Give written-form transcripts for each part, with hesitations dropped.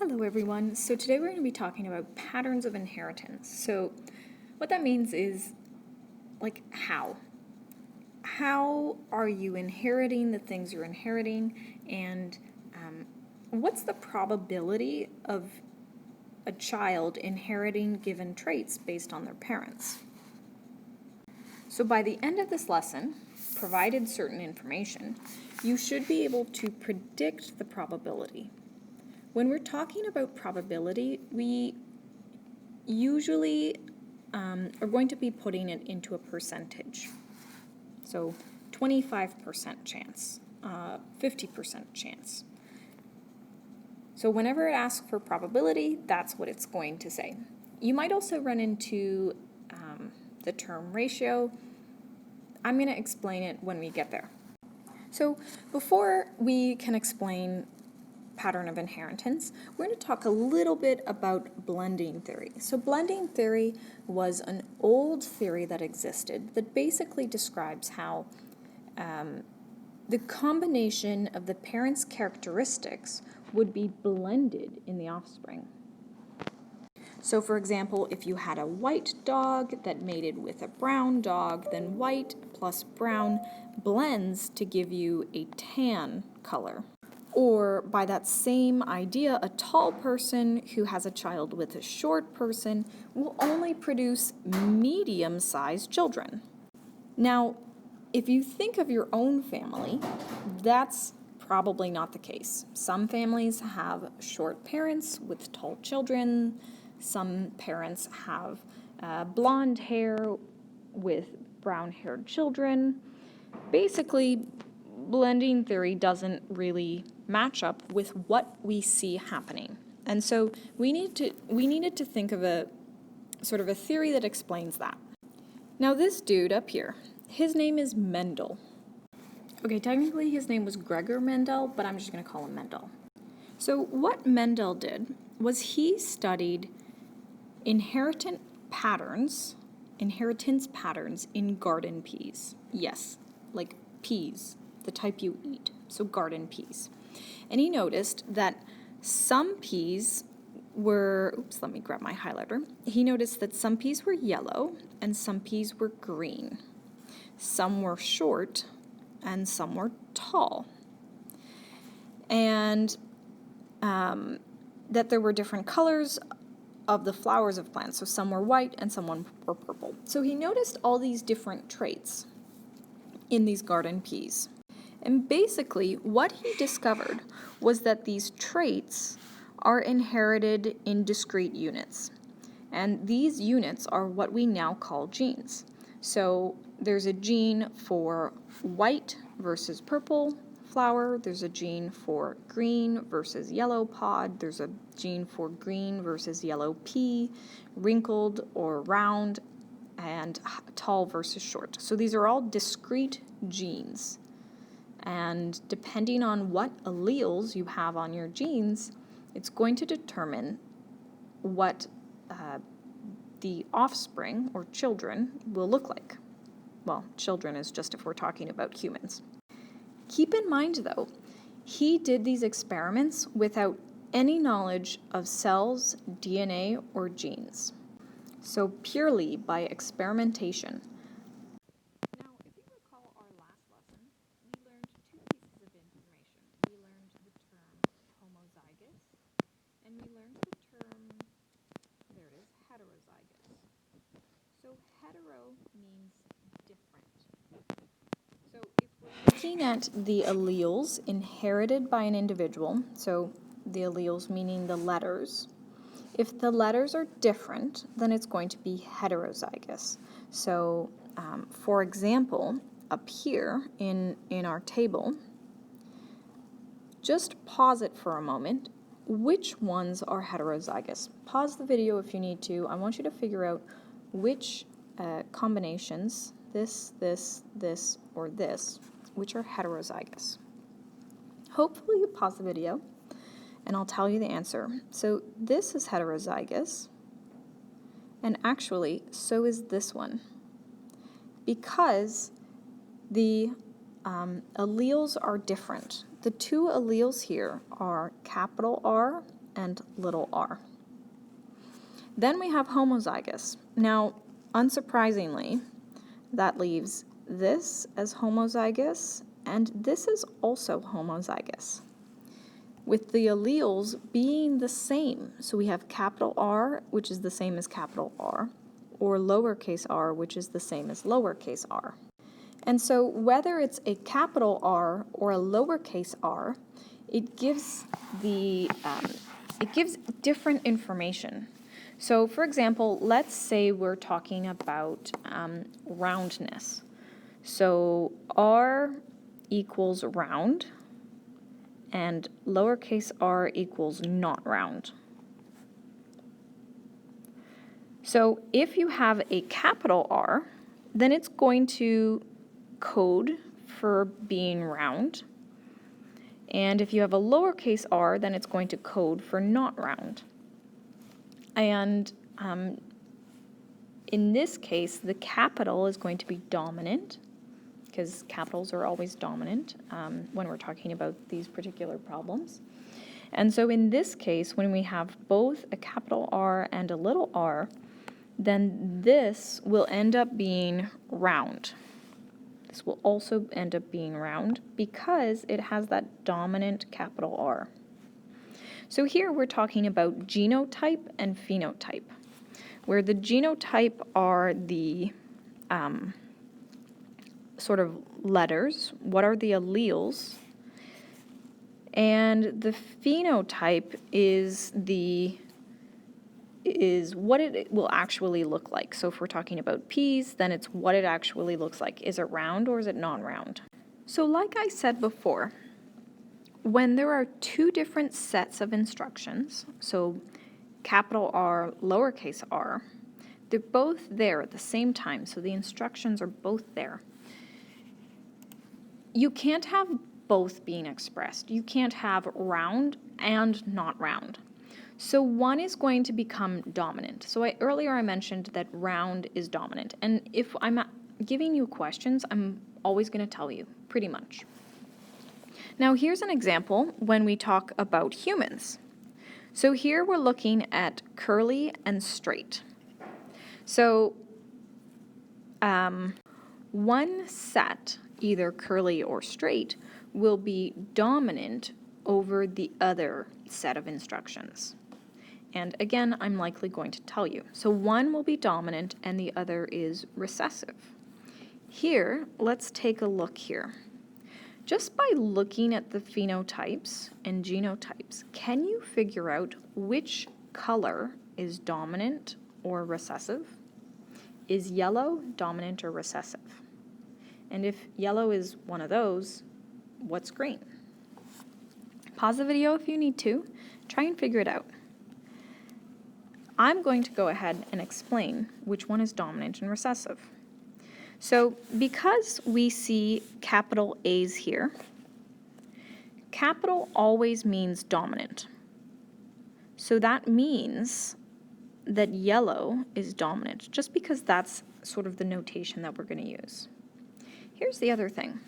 Hello everyone. So today we're going to be talking about patterns of inheritance. So what that means is how. How are you inheriting the things you're inheriting, and what's the probability of a child inheriting given traits based on their parents? So by the end of this lesson, provided certain information, you should be able to predict the probability. When we're talking about probability, we usually are going to be putting it into a percentage. So 25% chance, 50% chance. So whenever it asks for probability, that's what it's going to say. You might also run into the term ratio. I'm going to explain it when we get there. So before we can explain pattern of inheritance, we're going to talk a little bit about blending theory. So blending theory was an old theory that existed that basically describes how the combination of the parents' characteristics would be blended in the offspring. So for example, if you had a white dog that mated with a brown dog, then white plus brown blends to give you a tan color. Or by that same idea, a tall person who has a child with a short person will only produce medium-sized children. Now, if you think of your own family, that's probably not the case. Some families have short parents with tall children. Some parents have blonde hair with brown-haired children. Basically, blending theory doesn't really match up with what we see happening. And so we needed to think of a sort of a theory that explains that. Now this dude up here, his name is Mendel. Okay, technically his name was Gregor Mendel, but I'm just going to call him Mendel. So what Mendel did was he studied inheritance patterns in garden peas. Yes, like peas, the type you eat, so garden peas. And he noticed that some peas were, let me grab my highlighter. He noticed that some peas were yellow and some peas were green. Some were short and some were tall. And that there were different colors of the flowers of plants. So some were white and some were purple. So he noticed all these different traits in these garden peas. And basically, what he discovered was that these traits are inherited in discrete units. And these units are what we now call genes. So there's a gene for white versus purple flower. There's a gene for green versus yellow pod. There's a gene for green versus yellow pea, wrinkled or round, and tall versus short. So these are all discrete genes. And depending on what alleles you have on your genes, it's going to determine what the offspring or children will look like. Well, children is just if we're talking about humans. Keep in mind, though, he did these experiments without any knowledge of cells, DNA, or genes. So purely by experimentation. Now, if you recall our last lesson, we learned two pieces of information. We learned the term homozygous, and we learned the term, there it is, heterozygous. So hetero means different. So if we're looking at the alleles inherited by an individual, so the alleles meaning the letters, if the letters are different, then it's going to be heterozygous. So, for example, up here in our table, just pause it for a moment. Which ones are heterozygous? Pause the video if you need to. I want you to figure out which combinations, this, or this, which are heterozygous. Hopefully you pause the video and I'll tell you the answer. So this is heterozygous, and actually so is this one, because the alleles are different. The two alleles here are capital R and little r. Then we have homozygous. Now, unsurprisingly, that leaves this as homozygous, and this is also homozygous, with the alleles being the same. So we have capital R, which is the same as capital R, or lowercase r, which is the same as lowercase r. And so whether it's a capital R or a lowercase r, it gives different information. So for example, let's say we're talking about roundness. So R equals round, and lowercase r equals not round. So if you have a capital R, then it's going to code for being round. And if you have a lowercase r, then it's going to code for not round. And in this case, the capital is going to be dominant, because capitals are always dominant when we're talking about these particular problems. And so in this case, when we have both a capital R and a little r, then this will end up being round. This will also end up being round because it has that dominant capital R. So here we're talking about genotype and phenotype, where the genotype are the sort of letters, what are the alleles, and the phenotype is what it will actually look like. So if we're talking about peas, then it's what it actually looks like. Is it round or is it non-round? So like I said before, when there are two different sets of instructions, so capital R, lowercase r, they're both there at the same time, so the instructions are both there. You can't have both being expressed. You can't have round and not round. So one is going to become dominant. So earlier I mentioned that round is dominant. And if I'm giving you questions, I'm always going to tell you, pretty much. Now here's an example when we talk about humans. So here we're looking at curly and straight. So one set, either curly or straight, will be dominant over the other set of instructions. And again, I'm likely going to tell you. So one will be dominant and the other is recessive. Here, let's take a look here. Just by looking at the phenotypes and genotypes, can you figure out which color is dominant or recessive? Is yellow dominant or recessive? And if yellow is one of those, what's green? Pause the video if you need to. Try and figure it out. I'm going to go ahead and explain which one is dominant and recessive. So because we see capital A's here, capital always means dominant. So that means that yellow is dominant, just because that's sort of the notation that we're going to use. Here's the other thing.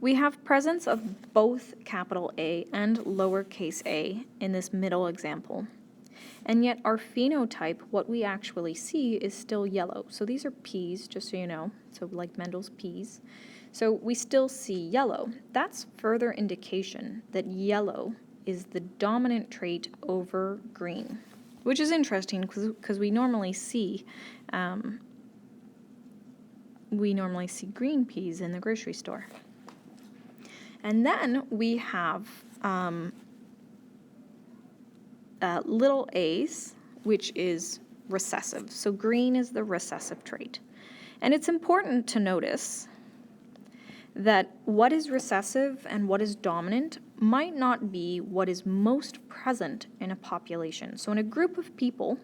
We have presence of both capital A and lowercase a in this middle example. And yet our phenotype, what we actually see, is still yellow. So these are peas, just so you know, so like Mendel's peas. So we still see yellow. That's further indication that yellow is the dominant trait over green, which is interesting because we normally see green peas in the grocery store. And then we have little a's, which is recessive. So green is the recessive trait. And it's important to notice that what is recessive and what is dominant might not be what is most present in a population. So in a group of people,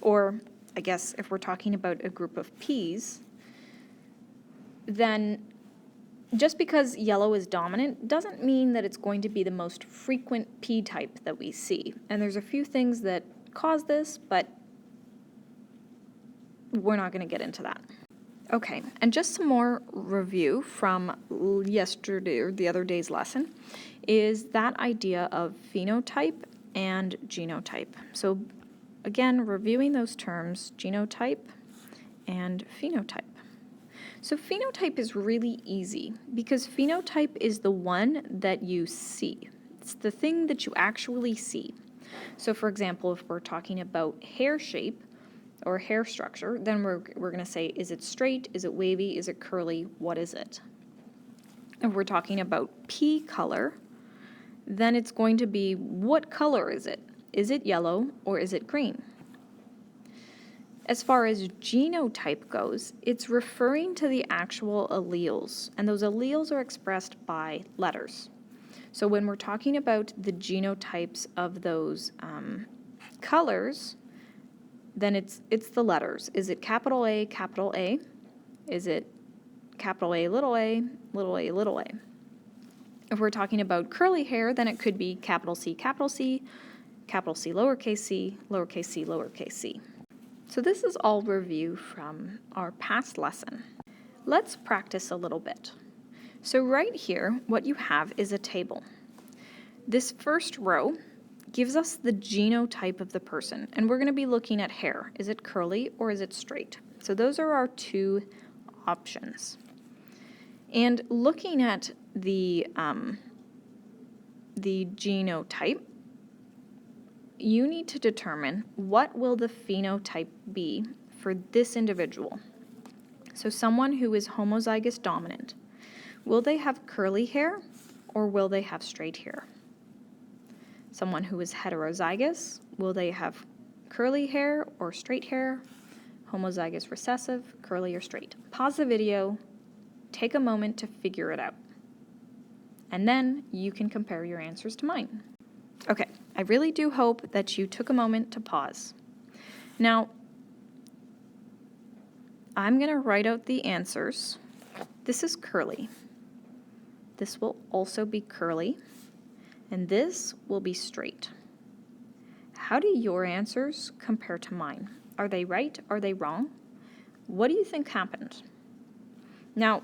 or I guess if we're talking about a group of peas, then just because yellow is dominant doesn't mean that it's going to be the most frequent pea type that we see. And there's a few things that cause this, but we're not going to get into that. Okay, and just some more review from yesterday or the other day's lesson is that idea of phenotype and genotype. So again, reviewing those terms, genotype and phenotype. So phenotype is really easy because phenotype is the one that you see. It's the thing that you actually see. So for example, if we're talking about hair shape, or hair structure, then we're going to say, is it straight, is it wavy, is it curly, what is it? If we're talking about pea color, then it's going to be, what color is it? Is it yellow or is it green? As far as genotype goes, it's referring to the actual alleles, and those alleles are expressed by letters. So when we're talking about the genotypes of those colors, then it's the letters. Is it capital A, capital A? Is it capital A, little a, little a, little a? If we're talking about curly hair, then it could be capital C, capital C, capital C, lowercase c, lowercase c, lowercase c. So this is all review from our past lesson. Let's practice a little bit. So right here, what you have is a table. This first row gives us the genotype of the person, and we're going to be looking at hair. Is it curly or is it straight? So those are our two options. And looking at the genotype, you need to determine what will the phenotype be for this individual. So someone who is homozygous dominant, will they have curly hair or will they have straight hair? Someone who is heterozygous, will they have curly hair or straight hair? Homozygous recessive, curly or straight? Pause the video, take a moment to figure it out. And then you can compare your answers to mine. Okay, I really do hope that you took a moment to pause. Now, I'm going to write out the answers. This is curly. This will also be curly. And this will be straight. How do your answers compare to mine? Are they right? Are they wrong? What do you think happened? Now,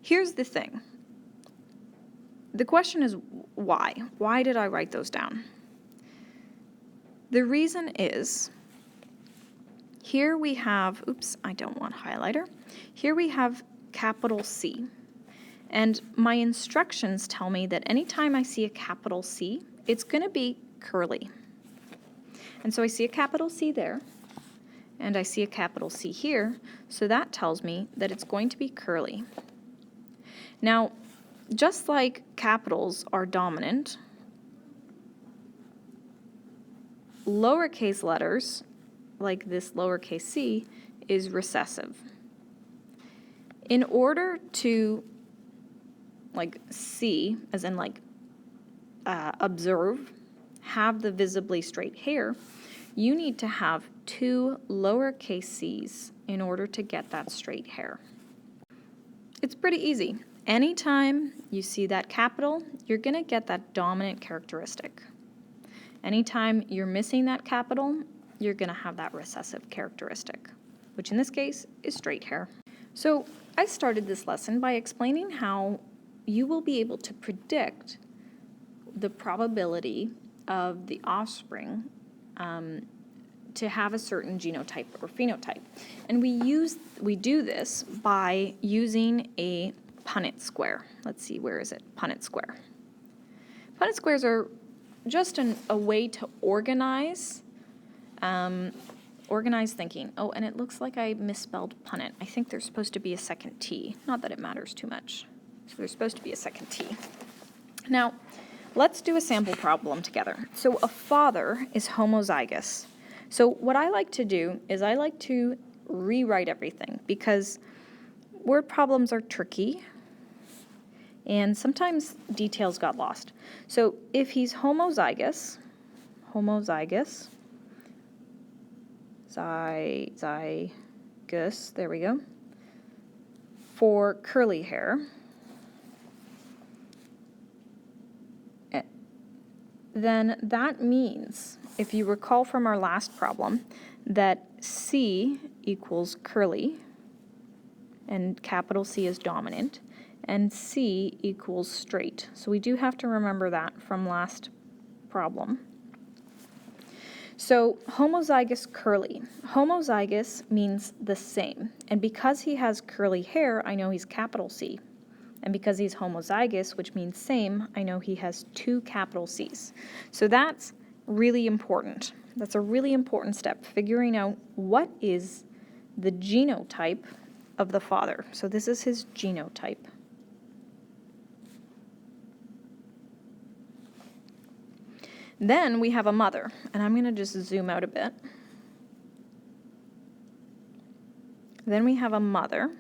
here's the thing. The question is why? Why did I write those down? The reason is, here we have, oops, I don't want highlighter. Here we have capital C. And my instructions tell me that anytime I see a capital C, it's going to be curly. And so I see a capital C there, and I see a capital C here, so that tells me that it's going to be curly. Now, just like capitals are dominant, lowercase letters, like this lowercase c, is recessive. In order to see, as in observe, have the visibly straight hair, you need to have two lowercase c's in order to get that straight hair. It's pretty easy. Anytime you see that capital, you're going to get that dominant characteristic. Anytime you're missing that capital, you're going to have that recessive characteristic, which in this case is straight hair. So I started this lesson by explaining how you will be able to predict the probability of the offspring to have a certain genotype or phenotype. And we do this by using a Punnett square. Let's see, where is it? Punnett square. Punnett squares are just a way to organize thinking. Oh, and it looks like I misspelled Punnett. I think there's supposed to be a second T. Not that it matters too much. So there's supposed to be a second T. Now, let's do a sample problem together. So a father is homozygous. So what I like to do is I like to rewrite everything because word problems are tricky and sometimes details got lost. So if he's homozygous, zygous, there we go, for curly hair, then that means, if you recall from our last problem, that C equals curly and capital C is dominant, and C equals straight. So we do have to remember that from last problem. So homozygous curly. Homozygous means the same, and because he has curly hair, I know he's capital C. And because he's homozygous, which means same, I know he has 2 capital C's. So that's really important. That's a really important step, figuring out what is the genotype of the father. So this is his genotype. Then we have a mother, and I'm going to just zoom out a bit. Then we have a mother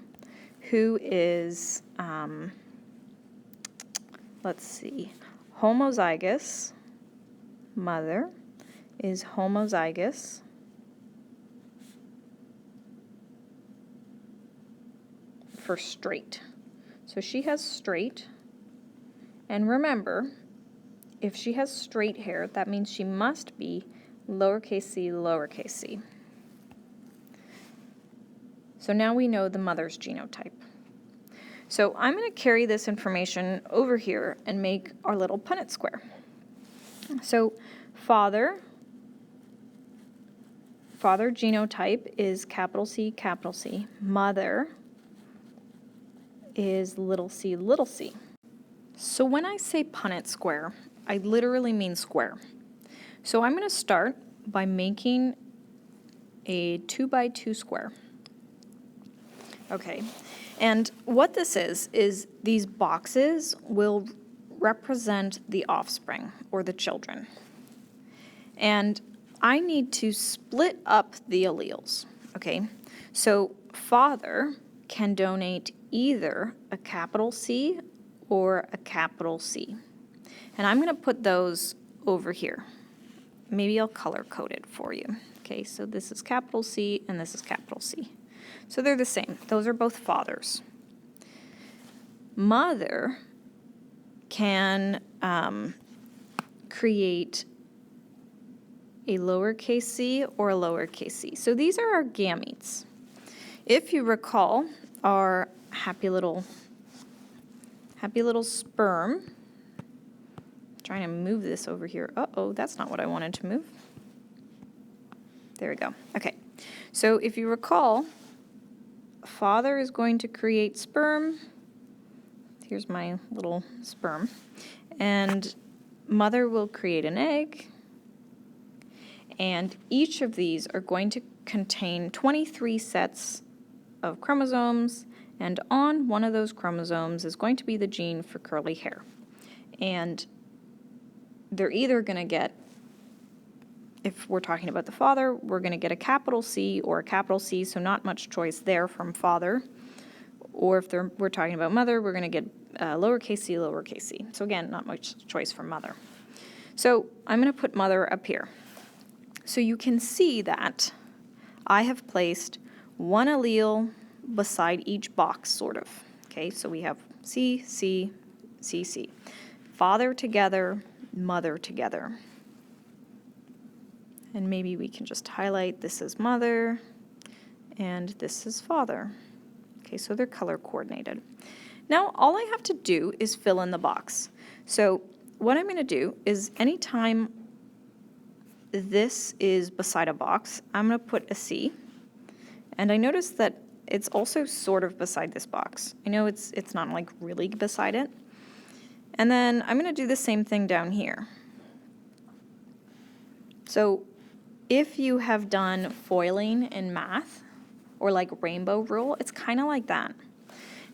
who is, let's see, homozygous. Mother is homozygous for straight. So she has straight. And remember, if she has straight hair, that means she must be lowercase c, lowercase c. So now we know the mother's genotype. So I'm going to carry this information over here and make our little Punnett square. So father genotype is capital C, capital C. Mother is little c, little c. So when I say Punnett square, I literally mean square. So I'm going to start by making a 2 by 2 square. Okay, and what this is these boxes will represent the offspring or the children. And I need to split up the alleles, okay? So father can donate either a capital C or a capital C. And I'm going to put those over here. Maybe I'll color code it for you. Okay, so this is capital C and this is capital C. So they're the same. Those are both fathers. Mother can create a lowercase c or a lowercase c. So these are our gametes. If you recall our happy little sperm, trying to move this over here. Uh-oh, that's not what I wanted to move. There we go. Okay, so if you recall, father is going to create sperm. Here's my little sperm. And mother will create an egg. And each of these are going to contain 23 sets of chromosomes, and on one of those chromosomes is going to be the gene for curly hair. And they're either going to get, if we're talking about the father, we're going to get a capital C or a capital C, so not much choice there from father. Or if we're talking about mother, we're going to get lowercase c, lowercase c. So again, not much choice from mother. So I'm going to put mother up here. So you can see that I have placed one allele beside each box, sort of. Okay, so we have C, C, C, C. Father together, mother together. And maybe we can just highlight this is mother and this is father. Okay, so they're color coordinated. Now all I have to do is fill in the box. So what I'm going to do is anytime this is beside a box, I'm going to put a C. And I notice that it's also sort of beside this box. I know it's not like really beside it. And then I'm going to do the same thing down here. So if you have done foiling in math or like rainbow rule, it's kind of like that.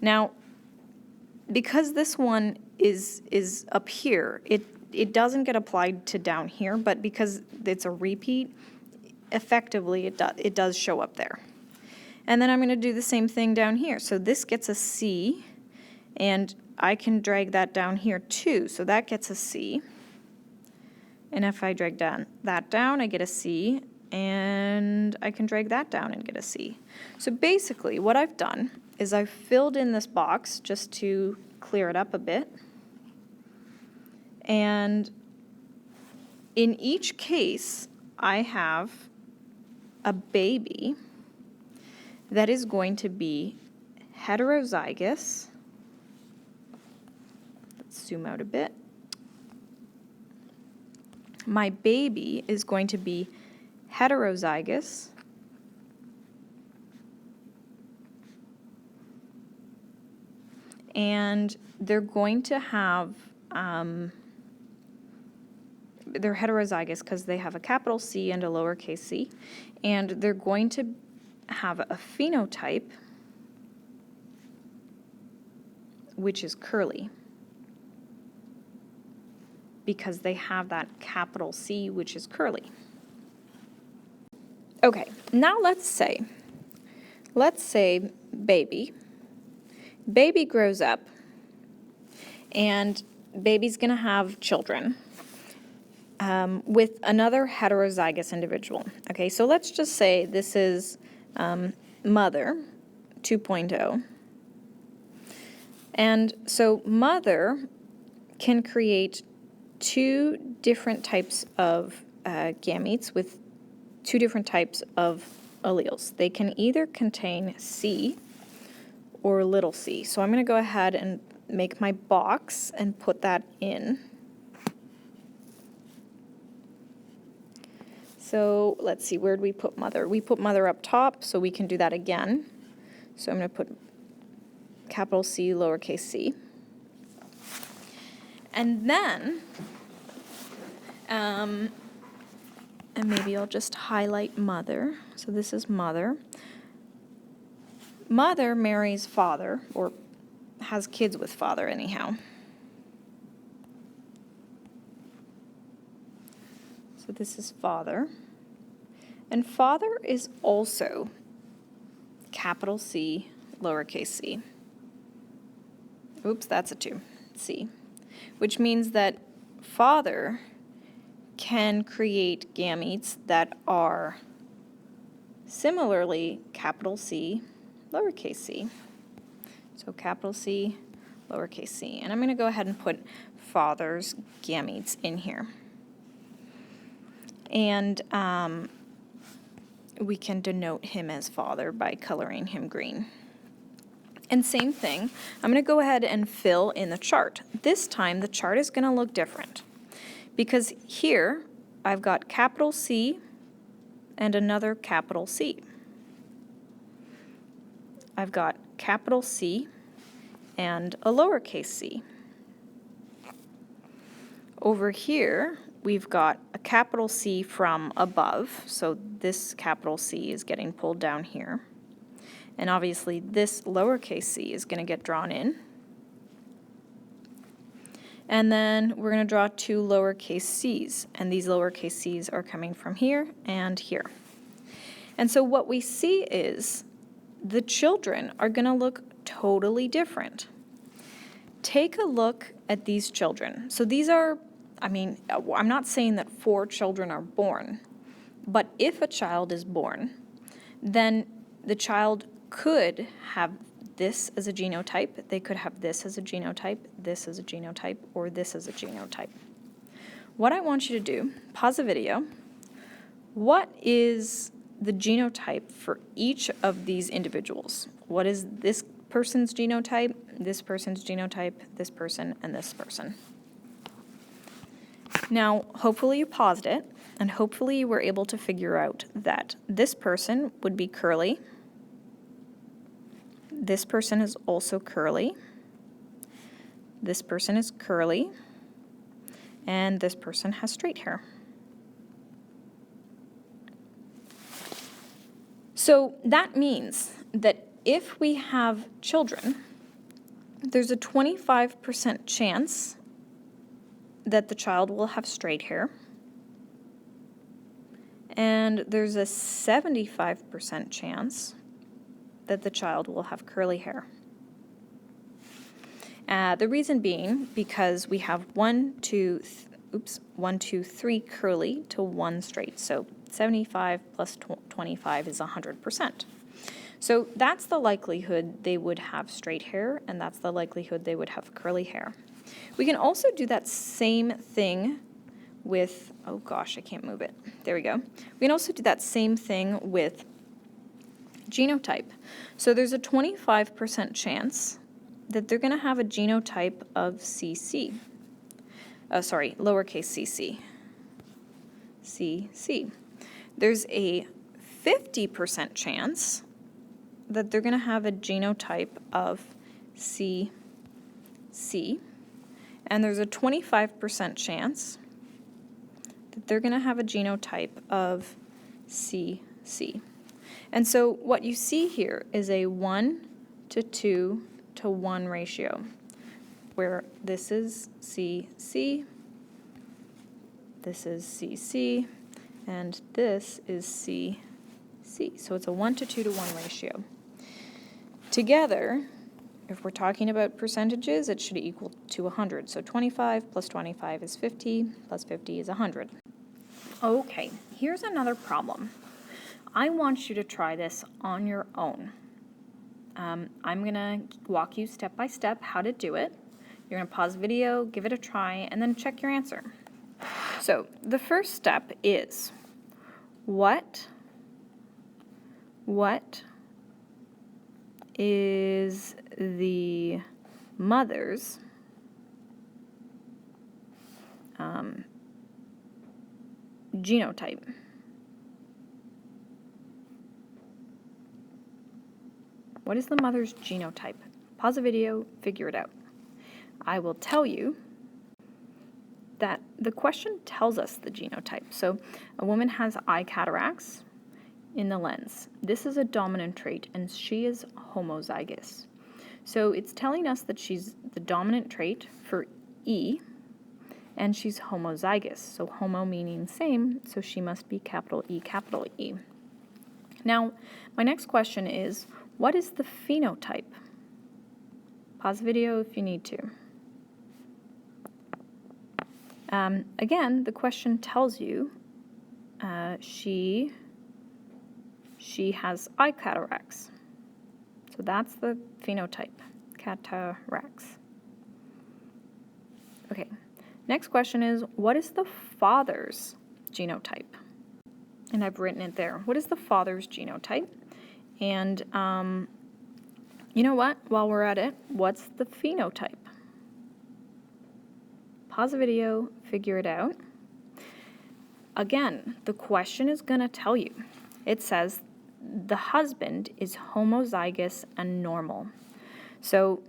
Now, because this one is up here, it doesn't get applied to down here, but because it's a repeat, effectively it does show up there. And then I'm going to do the same thing down here. So this gets a C, and I can drag that down here too. So that gets a C. And if I drag that down, I get a C, and I can drag that down and get a C. So basically what I've done is I've filled in this box just to clear it up a bit. And in each case, I have a baby that is going to be heterozygous. Let's zoom out a bit. My baby is going to be heterozygous. And they're going to have, they're heterozygous because they have a capital C and a lowercase c, and they're going to have a phenotype which is curly because they have that capital C which is curly. Okay, now let's say baby grows up and baby's going to have children with another heterozygous individual. Okay, so let's just say this is mother 2.0. And so mother can create two different types of gametes with two different types of alleles. They can either contain C or little c. So I'm going to go ahead and make my box and put that in. So let's see, where do we put mother? We put mother up top, so we can do that again. So I'm going to put capital C, lowercase c. And then, and maybe I'll just highlight mother. So this is mother. Mother marries father, or has kids with father anyhow. So this is father. And father is also capital C, lowercase c. Oops, that's a 2, C. Which means that father can create gametes that are similarly capital C, lowercase c. So capital C, lowercase c. And I'm going to go ahead and put father's gametes in here. And we can denote him as father by coloring him green. And same thing, I'm going to go ahead and fill in the chart. This time the chart is going to look different because here I've got capital C and another capital C. I've got capital C and a lowercase c. Over here, we've got a capital C from above, so this capital C is getting pulled down here. And obviously this lowercase c is going to get drawn in. And then we're going to draw two lowercase c's, and these lowercase c's are coming from here and here. And so what we see is the children are going to look totally different. Take a look at these children. So these are, I'm not saying that 4 children are born, but if a child is born, then the child could have this as a genotype, they could have this as a genotype, this as a genotype, or this as a genotype. What I want you to do, pause the video, what is the genotype for each of these individuals? What is this person's genotype, this person's genotype, this person, and this person? Now, hopefully you paused it, and hopefully you were able to figure out that this person would be curly, this person is also curly, this person is curly, and this person has straight hair. So that means that if we have children, there's a 25% chance that the child will have straight hair, and there's a 75% chance that the child will have curly hair. The reason being because we have 1, 2, 3 curly to 1 straight. So 75 plus 25 is 100%. So that's the likelihood they would have straight hair, and that's the likelihood they would have curly hair. We can also do that same thing with, I can't move it. There we go. We can also do that same thing with genotype. So there's a 25% chance that they're going to have a genotype of CC. Lowercase cc. CC. There's a 50% chance that they're going to have a genotype of CC. And there's a 25% chance that they're going to have a genotype of CC. And so what you see here is a 1 to 2 to 1 ratio, where this is CC, this is CC, and this is CC. So it's a 1 to 2 to 1 ratio. Together, if we're talking about percentages, it should equal to 100. So 25 plus 25 is 50, plus 50 is 100. Okay, here's another problem. I want you to try this on your own. I'm going to walk you step by step how to do it. You're going to pause the video, give it a try, and then check your answer. So the first step is, what is the mother's genotype? What is the mother's genotype? Pause the video, figure it out. I will tell you that the question tells us the genotype. So a woman has eye cataracts in the lens. This is a dominant trait, and she is homozygous. So it's telling us that she's the dominant trait for E, and she's homozygous. So homo meaning same, so she must be capital E, capital E. Now, my next question is, what is the phenotype? Pause the video if you need to. Again, the question tells you she has eye cataracts. So that's the phenotype, cataracts. Okay, next question is, what is the father's genotype? And I've written it there. What is the father's genotype? And you know what? While we're at it, what's the phenotype? Pause the video, figure it out. Again, the question is going to tell you. It says the husband is homozygous and normal. So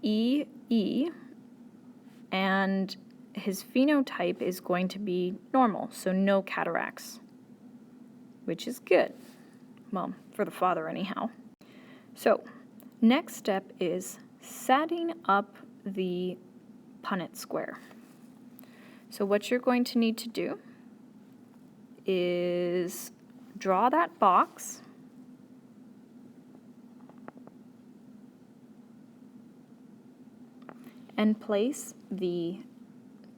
E, and his phenotype is going to be normal, so no cataracts, which is good. Well, for the father anyhow. So next step is setting up the Punnett square. So what you're going to need to do is draw that box, and place the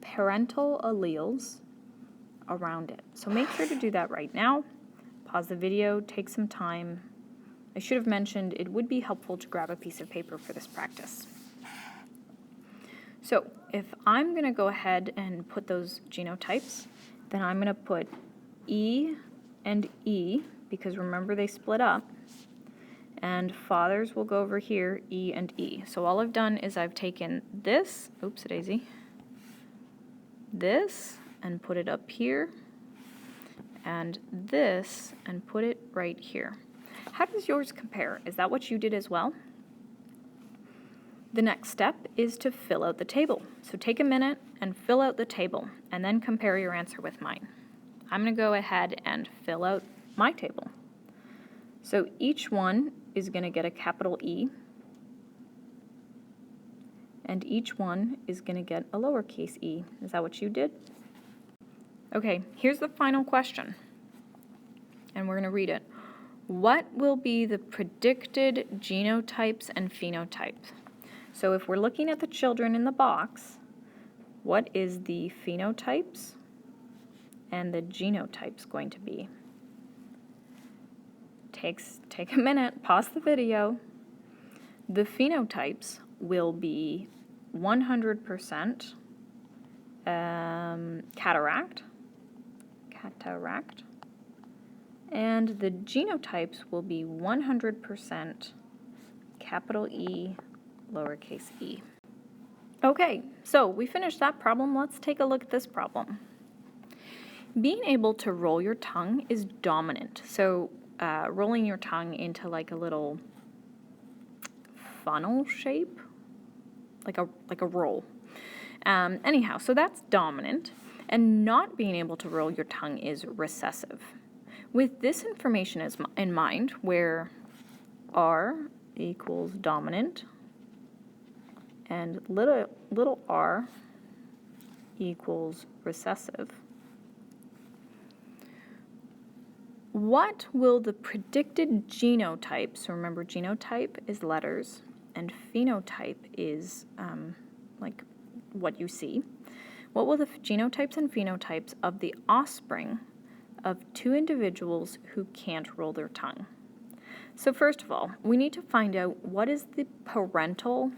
parental alleles around it. So make sure to do that right now. Pause the video, take some time. I should have mentioned it would be helpful to grab a piece of paper for this practice. So if I'm going to go ahead and put those genotypes, then I'm going to put E and E, because remember they split up, and fathers will go over here, E and E. So all I've done is I've taken this, oops-a-daisy, this, and put it up here, and this, and put it right here. How does yours compare? Is that what you did as well? The next step is to fill out the table. So take a minute and fill out the table, and then compare your answer with mine. I'm going to go ahead and fill out my table. So each one is going to get a capital E, and each one is going to get a lowercase e. Is that what you did? Okay, here's the final question, and we're going to read it. What will be the predicted genotypes and phenotypes? So if we're looking at the children in the box, what is the phenotypes and the genotypes going to be? Take a minute, pause the video. The phenotypes will be 100% cataract, And the genotypes will be 100% capital E, lowercase e. Okay, so we finished that problem. Let's take a look at this problem. Being able to roll your tongue is dominant. So rolling your tongue into like a little funnel shape, like a roll. Anyhow, so that's dominant. And not being able to roll your tongue is recessive. With this information in mind, where R equals dominant and little r equals recessive, what will the predicted genotype, so remember genotype is letters and phenotype is like what you see, what will the genotypes and phenotypes of the offspring of two individuals who can't roll their tongue? So first of all, we need to find out what is the parental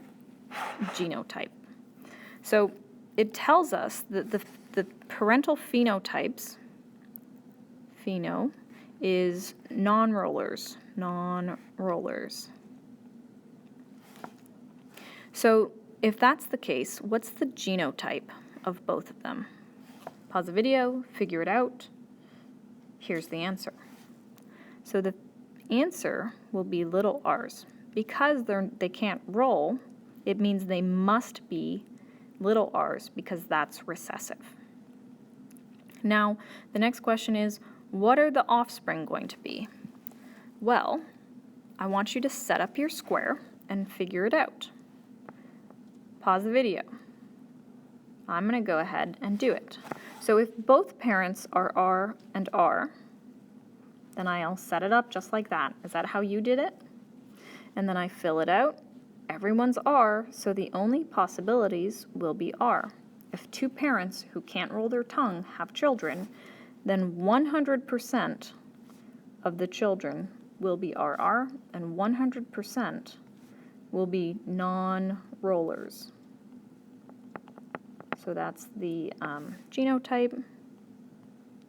genotype. So it tells us that the parental phenotypes, pheno, is non-rollers. So if that's the case, what's the genotype of both of them? Pause the video, figure it out. Here's the answer. So the answer will be little r's. Because they can't roll, it means they must be little r's because that's recessive. Now, the next question is, what are the offspring going to be? Well, I want you to set up your square and figure it out. Pause the video. I'm going to go ahead and do it. So if both parents are R and R, then I'll set it up just like that. Is that how you did it? And then I fill it out. Everyone's R, so the only possibilities will be R. If two parents who can't roll their tongue have children, then 100% of the children will be RR, and 100% will be non-rollers. So that's the genotype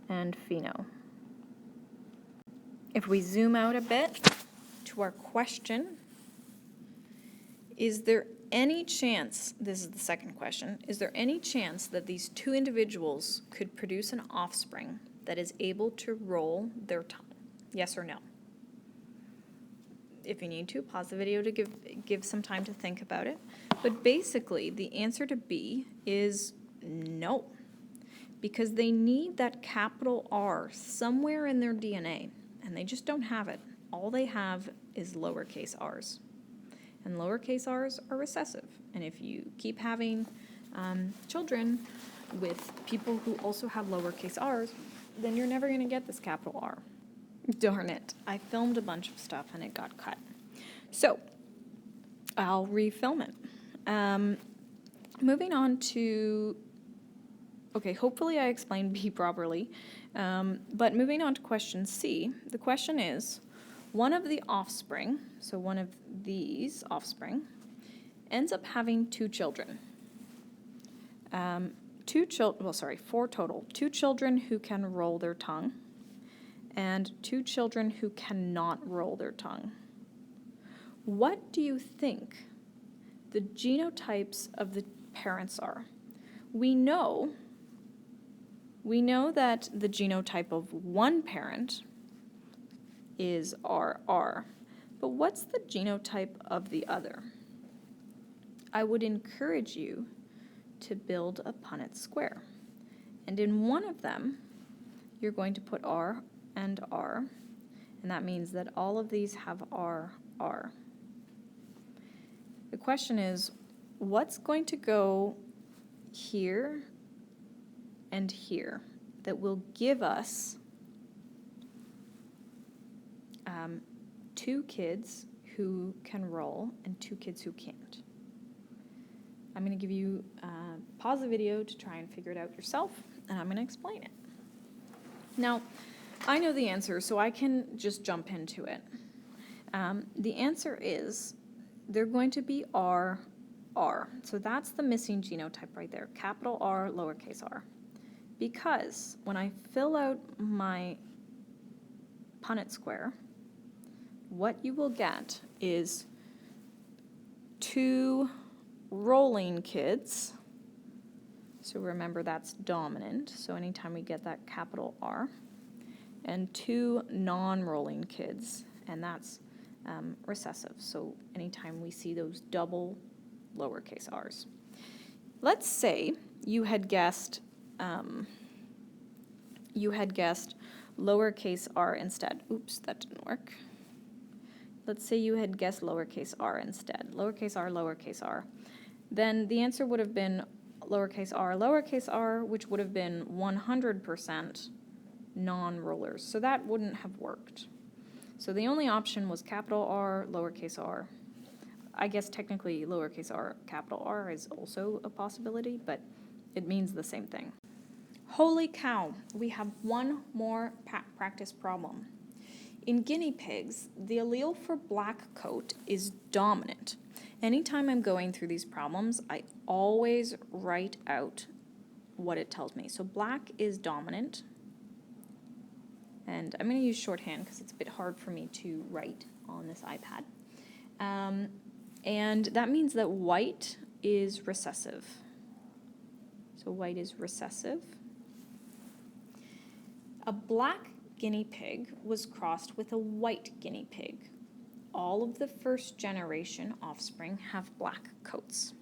and pheno. If we zoom out a bit to our question, is there any chance, this is the second question, is there any chance that these two individuals could produce an offspring that is able to roll their tongue? Yes or no? If you need to, pause the video to give some time to think about it. But basically, the answer to B is no, because they need that capital R somewhere in their DNA, and they just don't have it. All they have is lowercase r's. And lowercase r's are recessive. And if you keep having children with people who also have lowercase r's, then you're never going to get this capital R. Darn it. I filmed a bunch of stuff and it got cut. So I'll refilm it. Moving on to, okay, hopefully I explained B properly. But moving on to question C, the question is, one of the offspring, so one of these offspring, ends up having two children. Four total. Two children who can roll their tongue, and two children who cannot roll their tongue. What do you think the genotypes of the parents are? We know that the genotype of one parent is RR, but what's the genotype of the other? I would encourage you to build a Punnett square. And in one of them, you're going to put R and R, and that means that all of these have RR. The question is, what's going to go here and here that will give us two kids who can roll and two kids who can't? I'm going to give you pause the video to try and figure it out yourself, and I'm going to explain it. Now, I know the answer, so I can just jump into it. The answer is they're going to be R. So that's the missing genotype right there, capital R, lowercase r. Because when I fill out my Punnett square, what you will get is 2 rolling kids. So remember that's dominant, so anytime we get that capital R, and 2 non-rolling kids, and that's recessive, so anytime we see those double lowercase r's. Let's say you had guessed lowercase r instead. Oops, that didn't work. Let's say you had guessed lowercase r instead, lowercase r, then the answer would have been lowercase r, which would have been 100% non-rollers. So that wouldn't have worked. So the only option was capital R, lowercase r. I guess technically lowercase r, capital R is also a possibility, but it means the same thing. Holy cow, we have one more practice problem. In guinea pigs, the allele for black coat is dominant. Anytime I'm going through these problems, I always write out what it tells me. So black is dominant, and I'm going to use shorthand because it's a bit hard for me to write on this iPad. And that means that white is recessive. So white is recessive. A black guinea pig was crossed with a white guinea pig. All of the first generation offspring have black coats.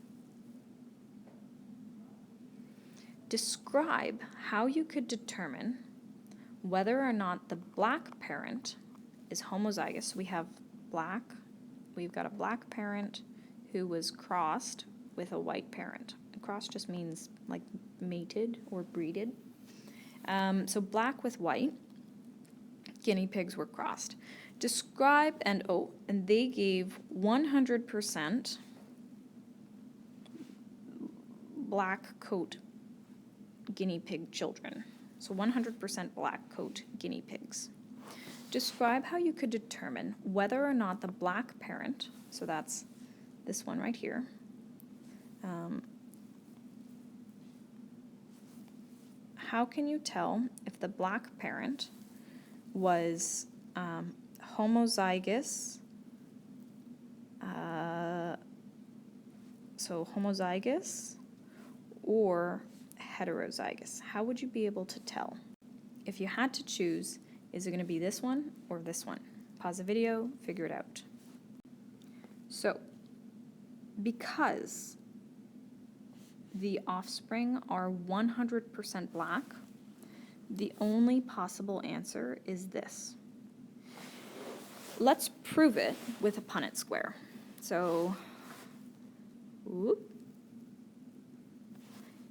Describe how you could determine whether or not the black parent is homozygous. We've got a black parent who was crossed with a white parent. Crossed just means like mated or breeded. So black with white guinea pigs were crossed. Describe, and they gave 100% black coat guinea pig children. So 100% black coat guinea pigs. Describe how you could determine whether or not the black parent, so that's this one right here, how can you tell if the black parent was homozygous, so homozygous or heterozygous? How would you be able to tell? If you had to choose, is it going to be this one or this one? Pause the video, figure it out. So, because the offspring are 100% black, the only possible answer is this. Let's prove it with a Punnett square. So,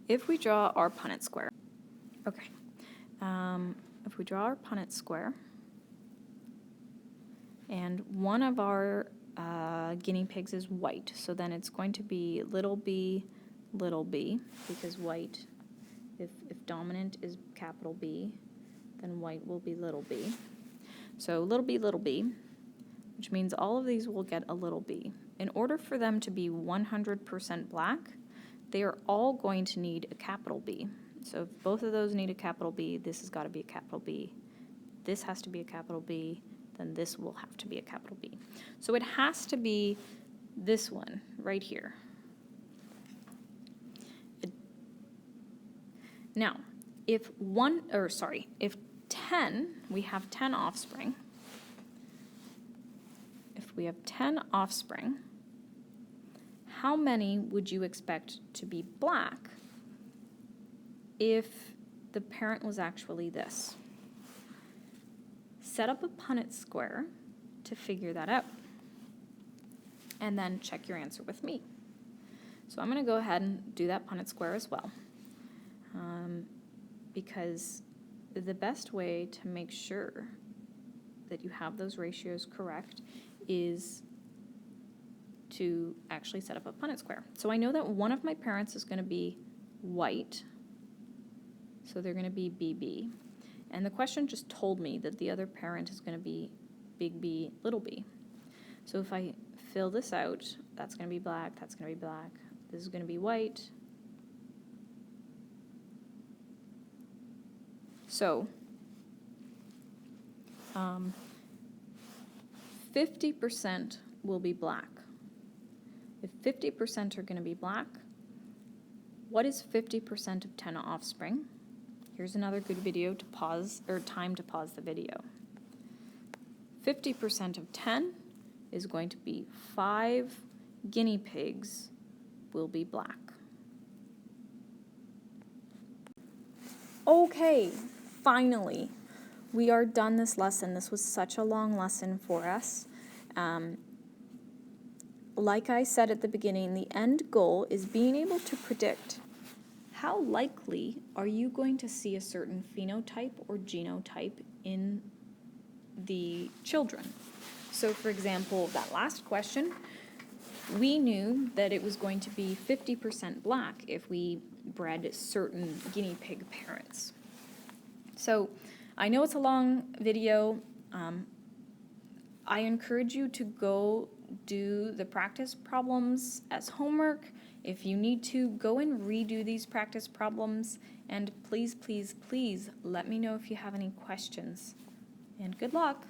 if we draw our Punnett square, okay, if we draw our Punnett square, and one of our guinea pigs is white, so then it's going to be little b, because white, if dominant is capital B, then white will be little b. So little b, which means all of these will get a little b. In order for them to be 100% black, they are all going to need a capital B. So if both of those need a capital B, this has got to be a capital B. This has to be a capital B, then this will have to be a capital B. So it has to be this one right here. Now, if 10, we have 10 offspring. If we have 10 offspring, how many would you expect to be black if the parent was actually this? Set up a Punnett square to figure that out. And then check your answer with me. So I'm going to go ahead and do that Punnett square as well. Because the best way to make sure that you have those ratios correct is to actually set up a Punnett square. So I know that one of my parents is going to be white, so they're going to be BB. And the question just told me that the other parent is going to be big B, little b. So if I fill this out, that's going to be black, that's going to be black, this is going to be white. So 50% will be black. If 50% are going to be black, what is 50% of 10 offspring? Here's another good video to pause, or time to pause the video. 50% of 10 is going to be 5 guinea pigs will be black. Okay, finally, we are done this lesson. This was such a long lesson for us. Like I said at the beginning, the end goal is being able to predict how likely are you going to see a certain phenotype or genotype in the children. So for example, that last question, we knew that it was going to be 50% black if we bred certain guinea pig parents. So I know it's a long video. I encourage you to go do the practice problems as homework. If you need to, go and redo these practice problems. And please, please, please let me know if you have any questions. And good luck.